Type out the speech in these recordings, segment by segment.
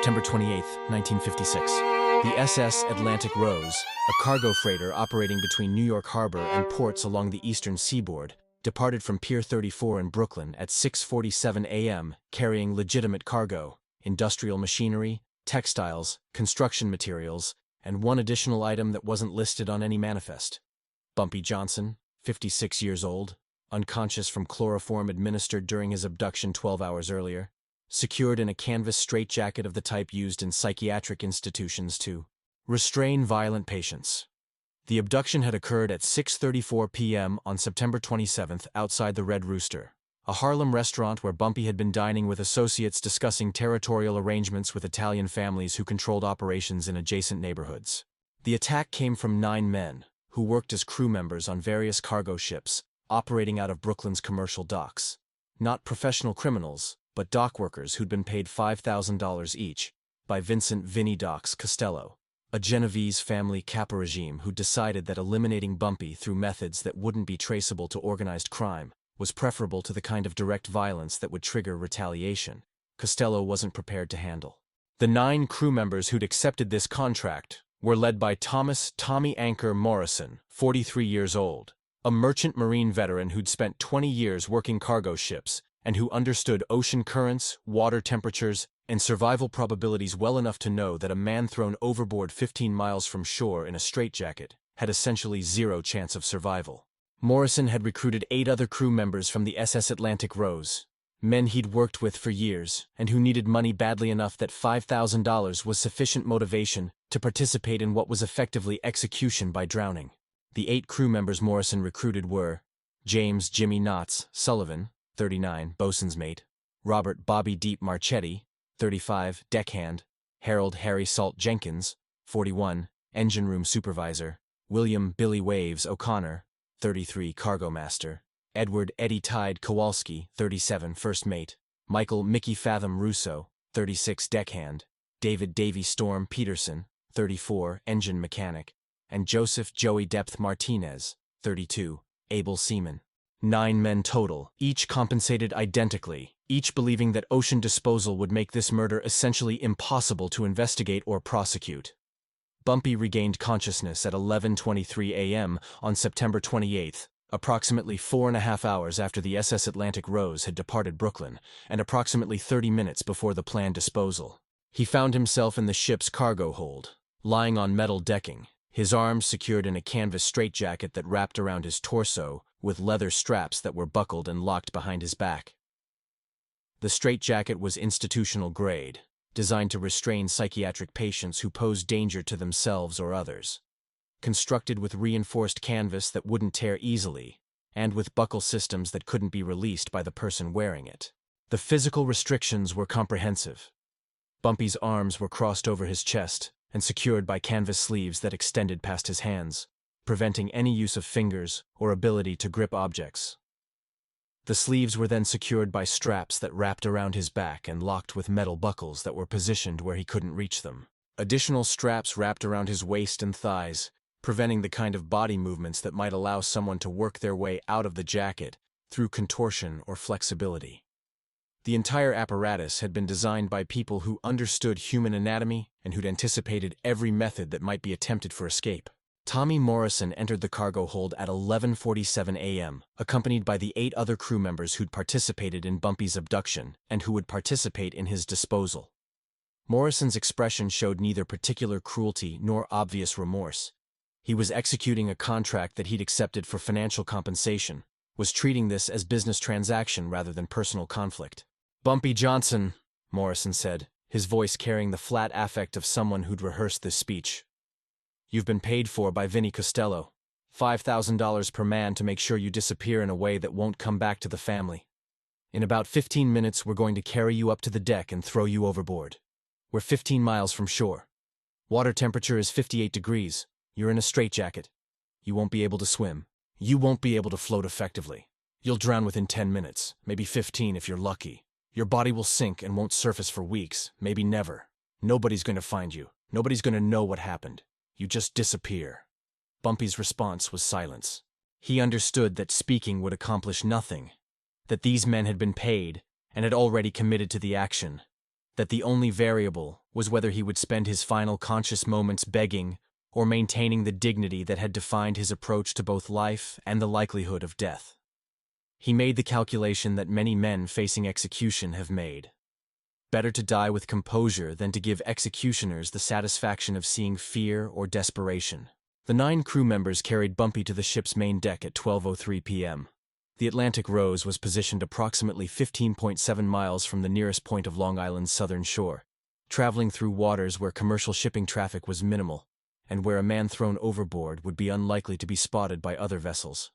September 28, 1956. The SS Atlantic Rose, a cargo freighter operating between New York Harbor and ports along the eastern seaboard, departed from Pier 34 in Brooklyn at 6:47 a.m., carrying legitimate cargo, industrial machinery, textiles, construction materials, and one additional item that wasn't listed on any manifest. Bumpy Johnson, 56 years old, unconscious from chloroform administered during his abduction 12 hours earlier, secured in a canvas straitjacket of the type used in psychiatric institutions to restrain violent patients. The abduction had occurred at 6:34 p.m. on September 27th outside the Red Rooster, a Harlem restaurant where Bumpy had been dining with associates discussing territorial arrangements with Italian families who controlled operations in adjacent neighborhoods. The attack came from 9 men, who worked as crew members on various cargo ships, operating out of Brooklyn's commercial docks. Not professional criminals, but dock workers who'd been paid $5,000 each by Vincent "Vinny" Docks Costello, a Genovese family Kappa regime who decided that eliminating Bumpy through methods that wouldn't be traceable to organized crime was preferable to the kind of direct violence that would trigger retaliation Costello wasn't prepared to handle. The 9 crew members who'd accepted this contract were led by Thomas "Tommy" Anchor Morrison, 43 years old, a merchant marine veteran who'd spent 20 years working cargo ships and who understood ocean currents, water temperatures, and survival probabilities well enough to know that a man thrown overboard 15 miles from shore in a straitjacket had essentially zero chance of survival. Morrison had recruited 8 other crew members from the SS Atlantic Rose, men he'd worked with for years and who needed money badly enough that $5,000 was sufficient motivation to participate in what was effectively execution by drowning. The 8 crew members Morrison recruited were James "Jimmy" Knotts Sullivan, 39, bosun's mate; Robert "Bobby Deep" Marchetti, 35, deckhand; Harold "Harry Salt" Jenkins, 41, engine room supervisor; William "Billy Waves" O'Connor, 33, cargo master; Edward "Eddie Tide" Kowalski, 37, first mate; Michael "Mickey Fathom" Russo, 36, deckhand; David "Davy Storm" Peterson, 34, engine mechanic; and Joseph "Joey Depth" Martinez, 32, able seaman. 9 men total, each compensated identically, each believing that ocean disposal would make this murder essentially impossible to investigate or prosecute. Bumpy regained consciousness at 11:23 a.m. on September 28th, approximately 4.5 hours after the SS Atlantic Rose had departed Brooklyn, and approximately 30 minutes before the planned disposal. He found himself in the ship's cargo hold, lying on metal decking, his arms secured in a canvas straitjacket that wrapped around his torso with leather straps that were buckled and locked behind his back. The straitjacket was institutional grade, designed to restrain psychiatric patients who posed danger to themselves or others. Constructed with reinforced canvas that wouldn't tear easily, and with buckle systems that couldn't be released by the person wearing it. The physical restrictions were comprehensive. Bumpy's arms were crossed over his chest and secured by canvas sleeves that extended past his hands, preventing any use of fingers or ability to grip objects. The sleeves were then secured by straps that wrapped around his back and locked with metal buckles that were positioned where he couldn't reach them. Additional straps wrapped around his waist and thighs, preventing the kind of body movements that might allow someone to work their way out of the jacket through contortion or flexibility. The entire apparatus had been designed by people who understood human anatomy and who'd anticipated every method that might be attempted for escape. Tommy Morrison entered the cargo hold at 11:47 a.m., accompanied by the 8 other crew members who'd participated in Bumpy's abduction and who would participate in his disposal. Morrison's expression showed neither particular cruelty nor obvious remorse. He was executing a contract that he'd accepted for financial compensation, was treating this as business transaction rather than personal conflict. "Bumpy Johnson," Morrison said, his voice carrying the flat affect of someone who'd rehearsed this speech. "You've been paid for by Vinny Costello. $5,000 per man to make sure you disappear in a way that won't come back to the family. In about 15 minutes, we're going to carry you up to the deck and throw you overboard. We're 15 miles from shore. Water temperature is 58 degrees. You're in a straitjacket. You won't be able to swim. You won't be able to float effectively. You'll drown within 10 minutes, maybe 15 if you're lucky. Your body will sink and won't surface for weeks, maybe never. Nobody's going to find you. Nobody's going to know what happened. You just disappear." Bumpy's response was silence. He understood that speaking would accomplish nothing, that these men had been paid and had already committed to the action, that the only variable was whether he would spend his final conscious moments begging or maintaining the dignity that had defined his approach to both life and the likelihood of death. He made the calculation that many men facing execution have made. Better to die with composure than to give executioners the satisfaction of seeing fear or desperation. The 9 crew members carried Bumpy to the ship's main deck at 12:03 p.m. The Atlantic Rose was positioned approximately 15.7 miles from the nearest point of Long Island's southern shore, traveling through waters where commercial shipping traffic was minimal, and where a man thrown overboard would be unlikely to be spotted by other vessels.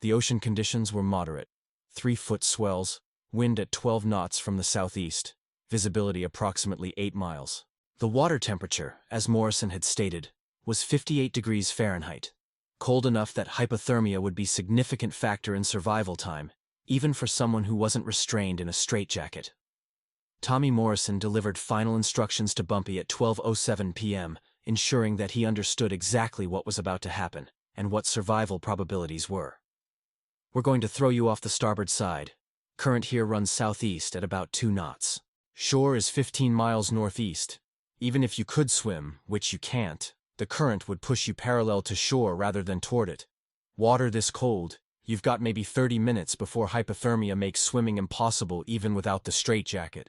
The ocean conditions were moderate, 3-foot swells, wind at 12 knots from the southeast, visibility approximately 8 miles. The water temperature, as Morrison had stated, was 58 degrees Fahrenheit, cold enough that hypothermia would be a significant factor in survival time, even for someone who wasn't restrained in a straitjacket. Tommy Morrison delivered final instructions to Bumpy at 12:07 p.m., ensuring that he understood exactly what was about to happen and what survival probabilities were. "We're going to throw you off the starboard side. Current here runs southeast at about 2 knots. Shore is 15 miles northeast. Even if you could swim, which you can't, the current would push you parallel to shore rather than toward it. Water this cold, you've got maybe 30 minutes before hypothermia makes swimming impossible even without the straitjacket.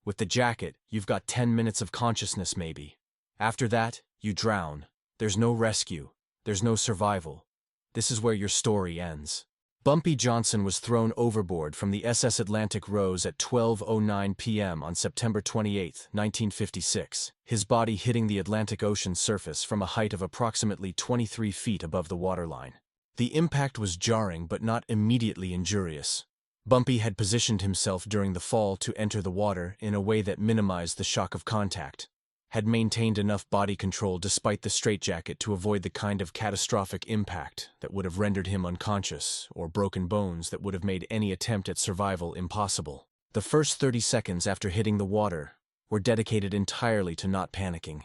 With the jacket, you've got 10 minutes of consciousness maybe. After that, you drown. There's no rescue. There's no survival. This is where your story ends." Bumpy Johnson was thrown overboard from the SS Atlantic Rose at 12:09 p.m. on September 28, 1956, his body hitting the Atlantic Ocean's surface from a height of approximately 23 feet above the waterline. The impact was jarring but not immediately injurious. Bumpy had positioned himself during the fall to enter the water in a way that minimized the shock of contact, had maintained enough body control despite the straitjacket to avoid the kind of catastrophic impact that would have rendered him unconscious or broken bones that would have made any attempt at survival impossible. The first 30 seconds after hitting the water were dedicated entirely to not panicking,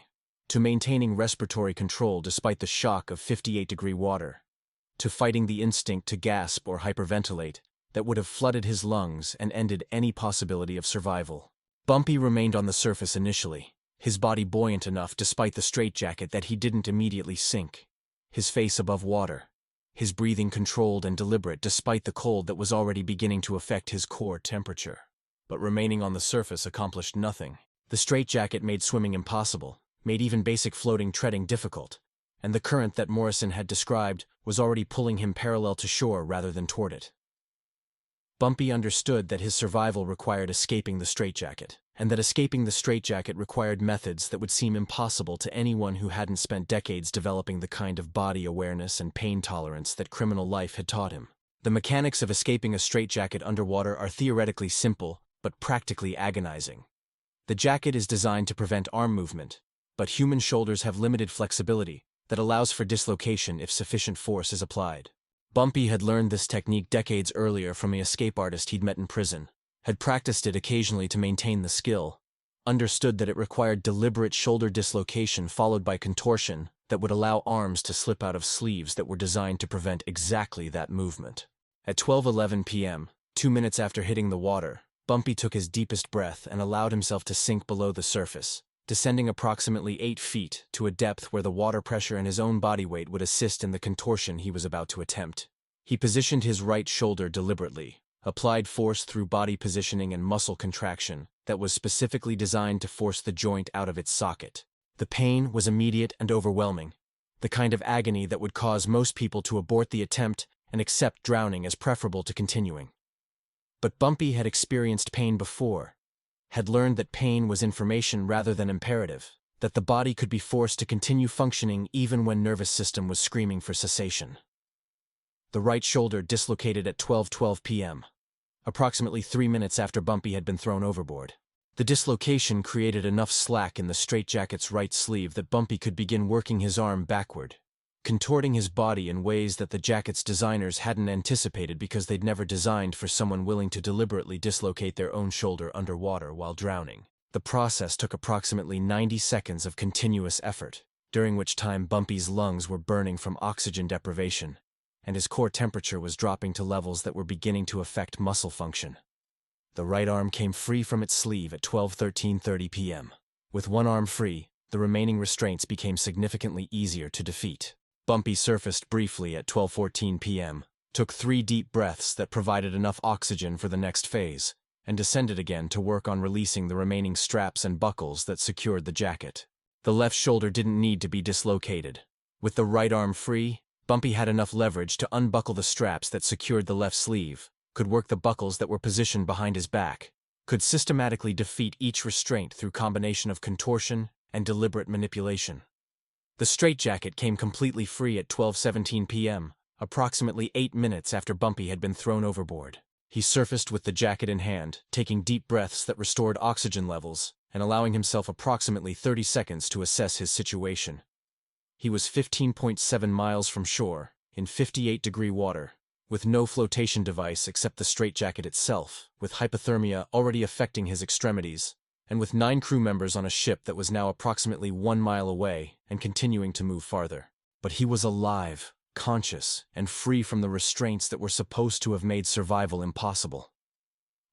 to maintaining respiratory control despite the shock of 58-degree water, to fighting the instinct to gasp or hyperventilate that would have flooded his lungs and ended any possibility of survival. Bumpy remained on the surface initially, his body buoyant enough despite the straitjacket that he didn't immediately sink, his face above water, his breathing controlled and deliberate despite the cold that was already beginning to affect his core temperature. But remaining on the surface accomplished nothing. The straitjacket made swimming impossible, made even basic floating treading difficult, and the current that Morrison had described was already pulling him parallel to shore rather than toward it. Bumpy understood that his survival required escaping the straitjacket, and that escaping the straitjacket required methods that would seem impossible to anyone who hadn't spent decades developing the kind of body awareness and pain tolerance that criminal life had taught him. The mechanics of escaping a straitjacket underwater are theoretically simple, but practically agonizing. The jacket is designed to prevent arm movement, but human shoulders have limited flexibility that allows for dislocation if sufficient force is applied. Bumpy had learned this technique decades earlier from an escape artist he'd met in prison, had practiced it occasionally to maintain the skill, understood that it required deliberate shoulder dislocation followed by contortion that would allow arms to slip out of sleeves that were designed to prevent exactly that movement. At 12:11 p.m., 2 minutes after hitting the water, Bumpy took his deepest breath and allowed himself to sink below the surface, descending approximately 8 feet to a depth where the water pressure and his own body weight would assist in the contortion he was about to attempt. He positioned his right shoulder deliberately, applied force through body positioning and muscle contraction that was specifically designed to force the joint out of its socket. The pain was immediate and overwhelming, the kind of agony that would cause most people to abort the attempt and accept drowning as preferable to continuing. But Bumpy had experienced pain before, had learned that pain was information rather than imperative, that the body could be forced to continue functioning even when nervous system was screaming for cessation. The right shoulder dislocated at 12:12 p.m., approximately 3 minutes after Bumpy had been thrown overboard. The dislocation created enough slack in the straitjacket's right sleeve that Bumpy could begin working his arm backward, contorting his body in ways that the jacket's designers hadn't anticipated because they'd never designed for someone willing to deliberately dislocate their own shoulder underwater while drowning. The process took approximately 90 seconds of continuous effort, during which time Bumpy's lungs were burning from oxygen deprivation, and his core temperature was dropping to levels that were beginning to affect muscle function. The right arm came free from its sleeve at 12:13:30 p.m. With one arm free, the remaining restraints became significantly easier to defeat. Bumpy surfaced briefly at 12:14 p.m., took 3 deep breaths that provided enough oxygen for the next phase, and descended again to work on releasing the remaining straps and buckles that secured the jacket. The left shoulder didn't need to be dislocated. With the right arm free, Bumpy had enough leverage to unbuckle the straps that secured the left sleeve, could work the buckles that were positioned behind his back, could systematically defeat each restraint through combination of contortion and deliberate manipulation. The straitjacket came completely free at 12:17 p.m., approximately 8 minutes after Bumpy had been thrown overboard. He surfaced with the jacket in hand, taking deep breaths that restored oxygen levels, and allowing himself approximately 30 seconds to assess his situation. He was 15.7 miles from shore, in 58-degree water, with no flotation device except the straitjacket itself, with hypothermia already affecting his extremities, and with 9 crew members on a ship that was now approximately 1 mile away and continuing to move farther. But he was alive, conscious, and free from the restraints that were supposed to have made survival impossible.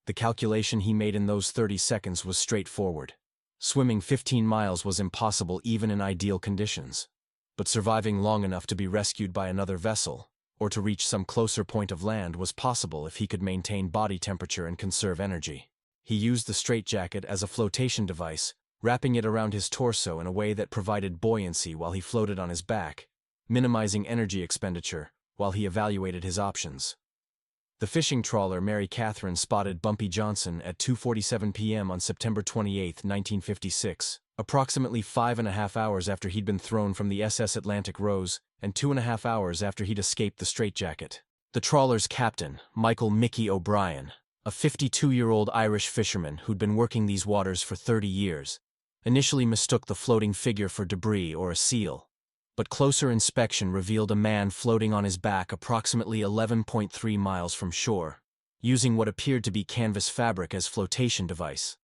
The calculation he made in those 30 seconds was straightforward. Swimming 15 miles was impossible even in ideal conditions, but surviving long enough to be rescued by another vessel, or to reach some closer point of land was possible if he could maintain body temperature and conserve energy. He used the straitjacket as a flotation device, wrapping it around his torso in a way that provided buoyancy while he floated on his back, minimizing energy expenditure while he evaluated his options. The fishing trawler Mary Catherine spotted Bumpy Johnson at 2:47 p.m. on September 28, 1956, approximately 5.5 hours after he'd been thrown from the SS Atlantic Rose and 2.5 hours after he'd escaped the straitjacket. The trawler's captain, Michael "Mickey" O'Brien, a 52-year-old Irish fisherman who'd been working these waters for 30 years, initially mistook the floating figure for debris or a seal, but closer inspection revealed a man floating on his back approximately 11.3 miles from shore, using what appeared to be canvas fabric as flotation device.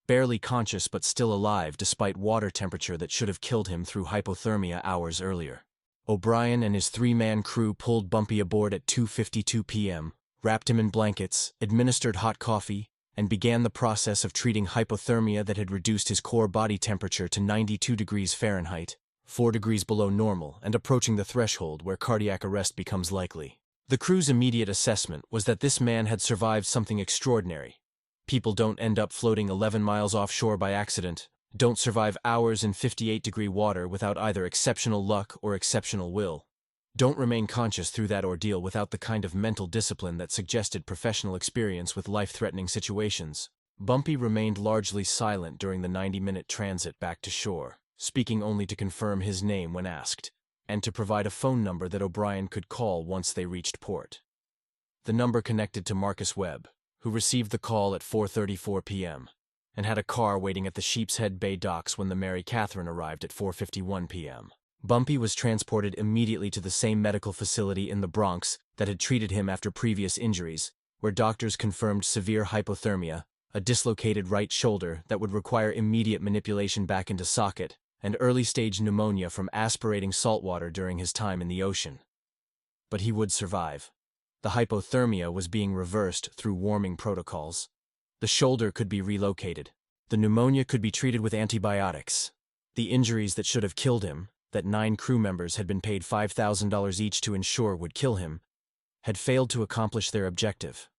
Barely conscious but still alive despite water temperature that should have killed him through hypothermia hours earlier. O'Brien and his 3-man crew pulled Bumpy aboard at 2:52 p.m., wrapped him in blankets, administered hot coffee, and began the process of treating hypothermia that had reduced his core body temperature to 92 degrees Fahrenheit, 4 degrees below normal and approaching the threshold where cardiac arrest becomes likely. The crew's immediate assessment was that this man had survived something extraordinary. People don't end up floating 11 miles offshore by accident, don't survive hours in 58-degree water without either exceptional luck or exceptional will. Don't remain conscious through that ordeal without the kind of mental discipline that suggested professional experience with life-threatening situations. Bumpy remained largely silent during the 90-minute transit back to shore, speaking only to confirm his name when asked, and to provide a phone number that O'Brien could call once they reached port. The number connected to Marcus Webb, who received the call at 4:34 p.m., and had a car waiting at the Sheepshead Bay docks when the Mary Catherine arrived at 4:51 p.m. Bumpy was transported immediately to the same medical facility in the Bronx that had treated him after previous injuries, where doctors confirmed severe hypothermia, a dislocated right shoulder that would require immediate manipulation back into socket, and early-stage pneumonia from aspirating saltwater during his time in the ocean. But he would survive. The hypothermia was being reversed through warming protocols. The shoulder could be relocated. The pneumonia could be treated with antibiotics. The injuries that should have killed him, that 9 crew members had been paid $5,000 each to ensure would kill him, had failed to accomplish their objective.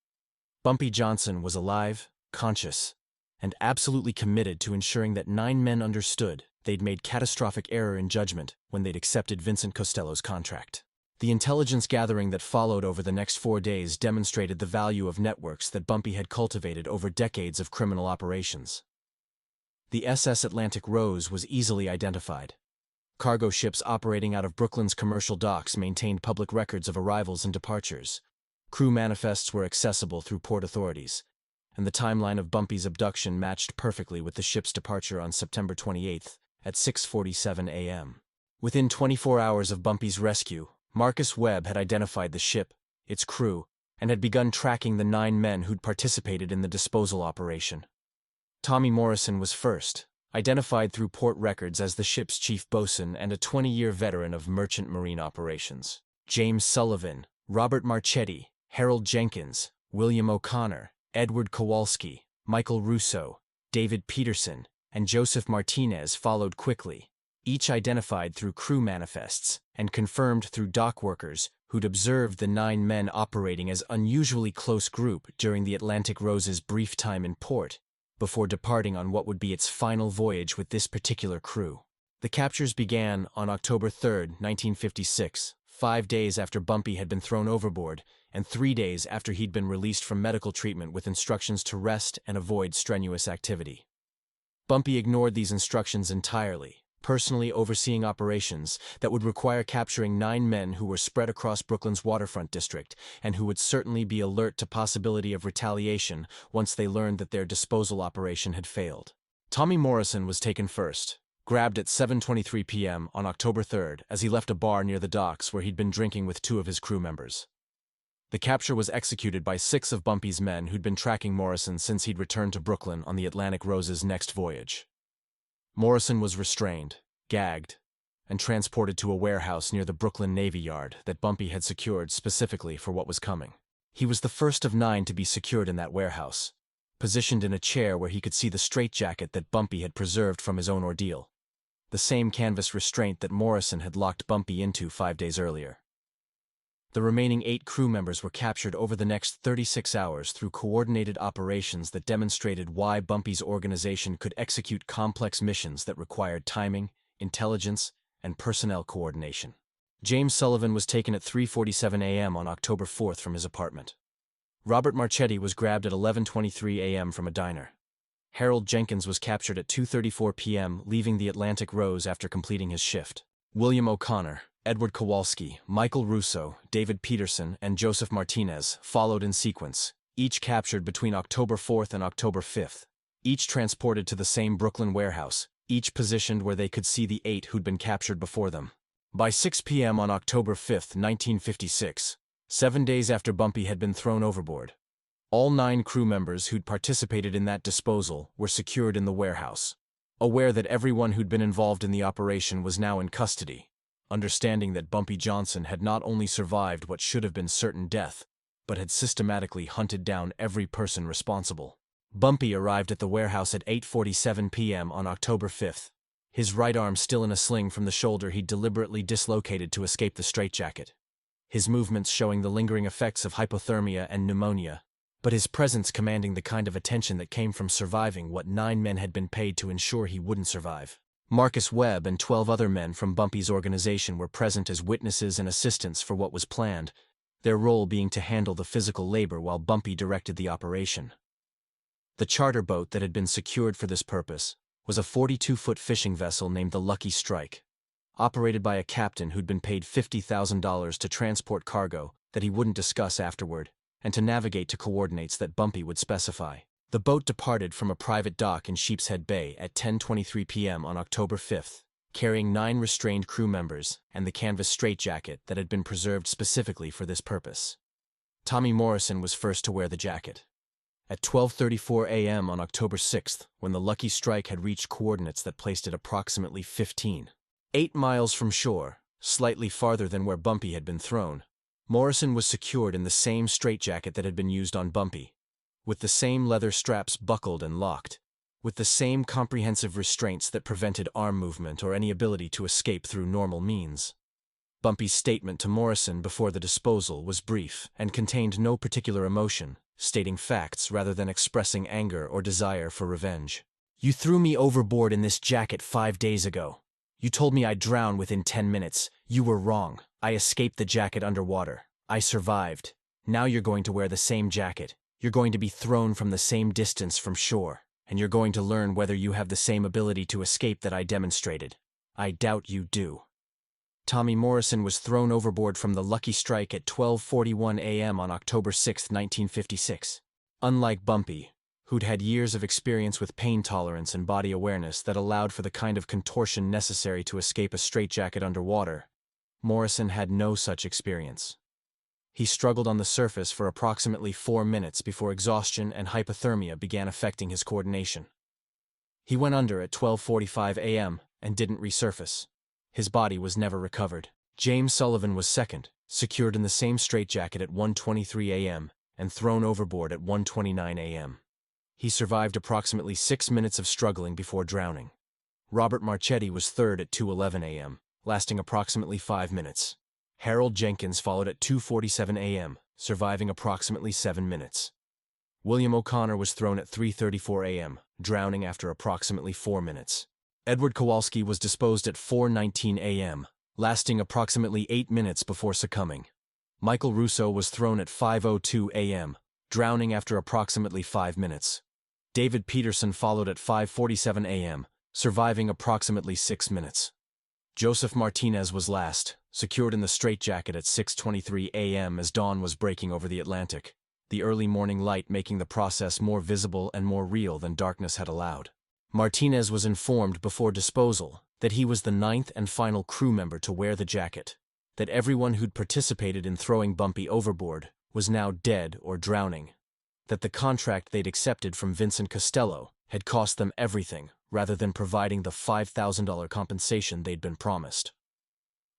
Bumpy Johnson was alive, conscious, and absolutely committed to ensuring that 9 men understood they'd made catastrophic error in judgment when they'd accepted Vincent Costello's contract. The intelligence gathering that followed over the next 4 days demonstrated the value of networks that Bumpy had cultivated over decades of criminal operations. The SS Atlantic Rose was easily identified. Cargo ships operating out of Brooklyn's commercial docks maintained public records of arrivals and departures. Crew manifests were accessible through port authorities, and the timeline of Bumpy's abduction matched perfectly with the ship's departure on September 28th at 6:47 a.m. Within 24 hours of Bumpy's rescue, Marcus Webb had identified the ship, its crew, and had begun tracking the 9 men who'd participated in the disposal operation. Tommy Morrison was first, identified through port records as the ship's chief bosun and a 20-year veteran of merchant marine operations. James Sullivan, Robert Marchetti, Harold Jenkins, William O'Connor, Edward Kowalski, Michael Russo, David Peterson, and Joseph Martinez followed quickly, each identified through crew manifests and confirmed through dock workers who'd observed the 9 men operating as unusually close group during the Atlantic Rose's brief time in port, before departing on what would be its final voyage with this particular crew. The captures began on October 3, 1956, 5 days after Bumpy had been thrown overboard, and 3 days after he'd been released from medical treatment with instructions to rest and avoid strenuous activity. Bumpy ignored these instructions entirely, personally overseeing operations that would require capturing 9 men who were spread across Brooklyn's waterfront district and who would certainly be alert to possibility of retaliation once they learned that their disposal operation had failed. Tommy Morrison was taken first, grabbed at 7:23 p.m. on October 3rd as he left a bar near the docks where he'd been drinking with 2 of his crew members. The capture was executed by 6 of Bumpy's men who'd been tracking Morrison since he'd returned to Brooklyn on the Atlantic Rose's next voyage. Morrison was restrained, gagged, and transported to a warehouse near the Brooklyn Navy Yard that Bumpy had secured specifically for what was coming. He was the first of 9 to be secured in that warehouse, positioned in a chair where he could see the straitjacket that Bumpy had preserved from his own ordeal, the same canvas restraint that Morrison had locked Bumpy into 5 days earlier. The remaining 8 crew members were captured over the next 36 hours through coordinated operations that demonstrated why Bumpy's organization could execute complex missions that required timing, intelligence, and personnel coordination. James Sullivan was taken at 3:47 a.m. on October 4th from his apartment. Robert Marchetti was grabbed at 11:23 a.m. from a diner. Harold Jenkins was captured at 2:34 p.m., leaving the Atlantic Rose after completing his shift. William O'Connor, Edward Kowalski, Michael Russo, David Peterson, and Joseph Martinez followed in sequence, each captured between October 4th and October 5th, each transported to the same Brooklyn warehouse, each positioned where they could see the 8 who'd been captured before them. By 6 p.m. on October 5th, 1956, 7 days after Bumpy had been thrown overboard, all 9 crew members who'd participated in that disposal were secured in the warehouse, aware that everyone who'd been involved in the operation was now in custody, understanding that Bumpy Johnson had not only survived what should have been certain death, but had systematically hunted down every person responsible. Bumpy arrived at the warehouse at 8:47 p.m. on October 5th, his right arm still in a sling from the shoulder he'd deliberately dislocated to escape the straitjacket, his movements showing the lingering effects of hypothermia and pneumonia, but his presence commanding the kind of attention that came from surviving what 9 men had been paid to ensure he wouldn't survive. Marcus Webb and 12 other men from Bumpy's organization were present as witnesses and assistants for what was planned, their role being to handle the physical labor while Bumpy directed the operation. The charter boat that had been secured for this purpose was a 42-foot fishing vessel named the Lucky Strike, operated by a captain who'd been paid $50,000 to transport cargo that he wouldn't discuss afterward, and to navigate to coordinates that Bumpy would specify. The boat departed from a private dock in Sheepshead Bay at 10:23 p.m. on October 5th, carrying 9 restrained crew members and the canvas straitjacket that had been preserved specifically for this purpose. Tommy Morrison was first to wear the jacket. At 12:34 a.m. on October 6th, when the Lucky Strike had reached coordinates that placed it approximately 8 miles from shore, slightly farther than where Bumpy had been thrown, Morrison was secured in the same straitjacket that had been used on Bumpy, with the same leather straps buckled and locked, with the same comprehensive restraints that prevented arm movement or any ability to escape through normal means. Bumpy's statement to Morrison before the disposal was brief and contained no particular emotion, stating facts rather than expressing anger or desire for revenge. "You threw me overboard in this jacket 5 days ago. You told me I'd drown within 10 minutes. You were wrong. I escaped the jacket underwater. I survived. Now you're going to wear the same jacket. You're going to be thrown from the same distance from shore, and you're going to learn whether you have the same ability to escape that I demonstrated. I doubt you do." Tommy Morrison was thrown overboard from the Lucky Strike at 12:41 a.m. on October 6, 1956. Unlike Bumpy, who'd had years of experience with pain tolerance and body awareness that allowed for the kind of contortion necessary to escape a straitjacket underwater, Morrison had no such experience. He struggled on the surface for approximately 4 minutes before exhaustion and hypothermia began affecting his coordination. He went under at 12:45 a.m. and didn't resurface. His body was never recovered. James Sullivan was second, secured in the same straitjacket at 1:23 a.m. and thrown overboard at 1:29 a.m. He survived approximately 6 minutes of struggling before drowning. Robert Marchetti was third at 2:11 a.m., lasting approximately 5 minutes. Harold Jenkins followed at 2:47 a.m., surviving approximately 7 minutes. William O'Connor was thrown at 3:34 a.m., drowning after approximately 4 minutes. Edward Kowalski was disposed at 4:19 a.m., lasting approximately 8 minutes before succumbing. Michael Russo was thrown at 5:02 a.m., drowning after approximately 5 minutes. David Peterson followed at 5:47 a.m., surviving approximately 6 minutes. Joseph Martinez was last, secured in the straitjacket at 6:23 a.m. as dawn was breaking over the Atlantic, the early morning light making the process more visible and more real than darkness had allowed. Martinez was informed before disposal that he was the 9th and final crew member to wear the jacket, that everyone who'd participated in throwing Bumpy overboard was now dead or drowning, that the contract they'd accepted from Vincent Costello had cost them everything rather than providing the $5,000 compensation they'd been promised.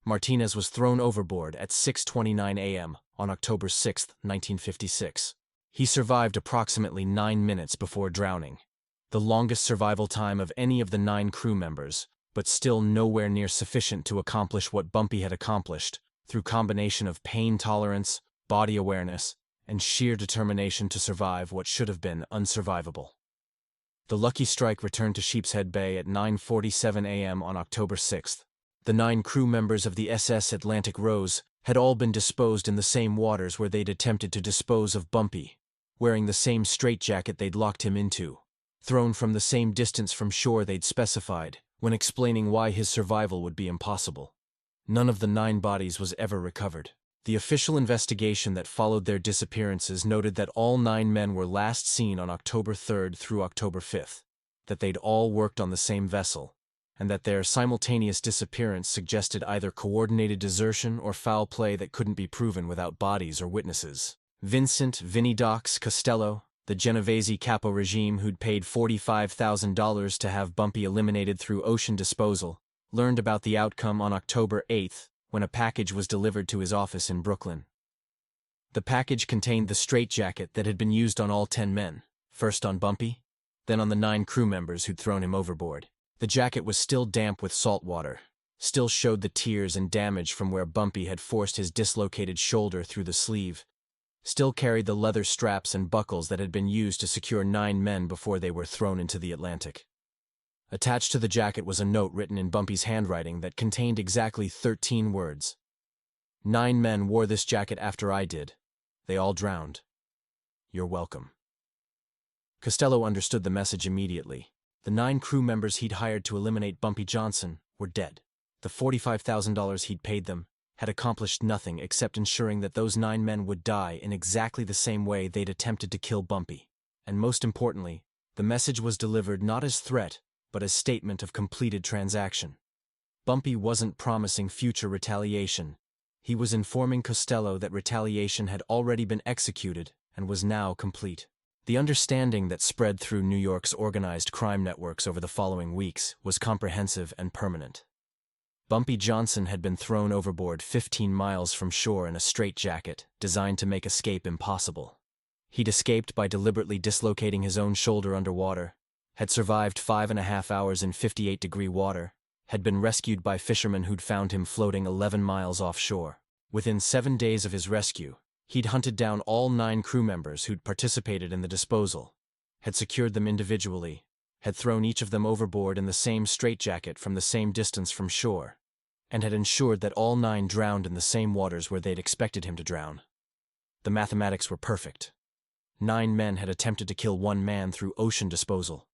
Martinez was thrown overboard at 6:29 a.m. on October 6, 1956. He survived approximately 9 minutes before drowning, the longest survival time of any of the 9 crew members, but still nowhere near sufficient to accomplish what Bumpy had accomplished through combination of pain tolerance, body awareness, and sheer determination to survive what should have been unsurvivable. The Lucky Strike returned to Sheepshead Bay at 9:47 a.m. on October 6th. The 9 crew members of the SS Atlantic Rose had all been disposed in the same waters where they'd attempted to dispose of Bumpy, wearing the same straitjacket they'd locked him into, thrown from the same distance from shore they'd specified when explaining why his survival would be impossible. None of the 9 bodies was ever recovered. The official investigation that followed their disappearances noted that all 9 men were last seen on October 3rd through October 5th, that they'd all worked on the same vessel, and that their simultaneous disappearance suggested either coordinated desertion or foul play that couldn't be proven without bodies or witnesses. Vincent "Vinnie Docs" Costello, the Genovese capo regime who'd paid $45,000 to have Bumpy eliminated through ocean disposal, learned about the outcome on October 8th when a package was delivered to his office in Brooklyn. The package contained the straitjacket that had been used on all 10 men, first on Bumpy, then on the 9 crew members who'd thrown him overboard. The jacket was still damp with salt water, still showed the tears and damage from where Bumpy had forced his dislocated shoulder through the sleeve, still carried the leather straps and buckles that had been used to secure 9 men before they were thrown into the Atlantic. Attached to the jacket was a note written in Bumpy's handwriting that contained exactly 13 words. 9 men wore this jacket after I did. They all drowned. You're welcome. Costello understood the message immediately. The 9 crew members he'd hired to eliminate Bumpy Johnson were dead. The $45,000 he'd paid them had accomplished nothing except ensuring that those 9 men would die in exactly the same way they'd attempted to kill Bumpy. And most importantly, the message was delivered not as threat, but as statement of completed transaction. Bumpy wasn't promising future retaliation. He was informing Costello that retaliation had already been executed and was now complete. The understanding that spread through New York's organized crime networks over the following weeks was comprehensive and permanent. Bumpy Johnson had been thrown overboard 15 miles from shore in a straitjacket designed to make escape impossible. He'd escaped by deliberately dislocating his own shoulder underwater, had survived 5.5 hours in 58-degree water, had been rescued by fishermen who'd found him floating 11 miles offshore. Within 7 days of his rescue, he'd hunted down all 9 crew members who'd participated in the disposal, had secured them individually, had thrown each of them overboard in the same straitjacket from the same distance from shore, and had ensured that all 9 drowned in the same waters where they'd expected him to drown. The mathematics were perfect. 9 men had attempted to kill 1 man through ocean disposal,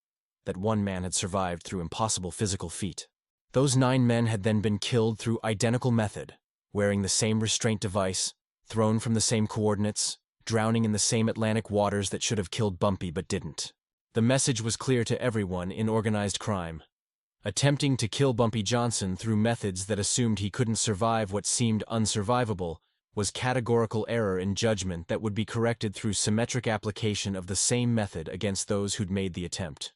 that 1 man had survived through impossible physical feat. Those 9 men had then been killed through identical method, wearing the same restraint device, thrown from the same coordinates, drowning in the same Atlantic waters that should have killed Bumpy but didn't. The message was clear to everyone in organized crime. Attempting to kill Bumpy Johnson through methods that assumed he couldn't survive what seemed unsurvivable was categorical error in judgment that would be corrected through symmetric application of the same method against those who'd made the attempt.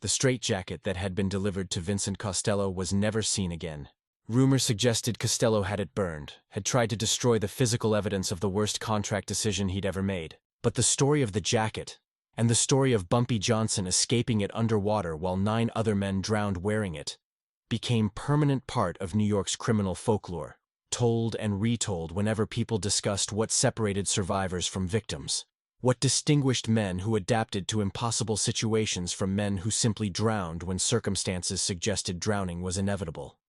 The straitjacket that had been delivered to Vincent Costello was never seen again. Rumor suggested Costello had it burned, had tried to destroy the physical evidence of the worst contract decision he'd ever made. But the story of the jacket, and the story of Bumpy Johnson escaping it underwater while 9 other men drowned wearing it became permanent part of New York's criminal folklore, told and retold whenever people discussed what separated survivors from victims, what distinguished men who adapted to impossible situations from men who simply drowned when circumstances suggested drowning was inevitable.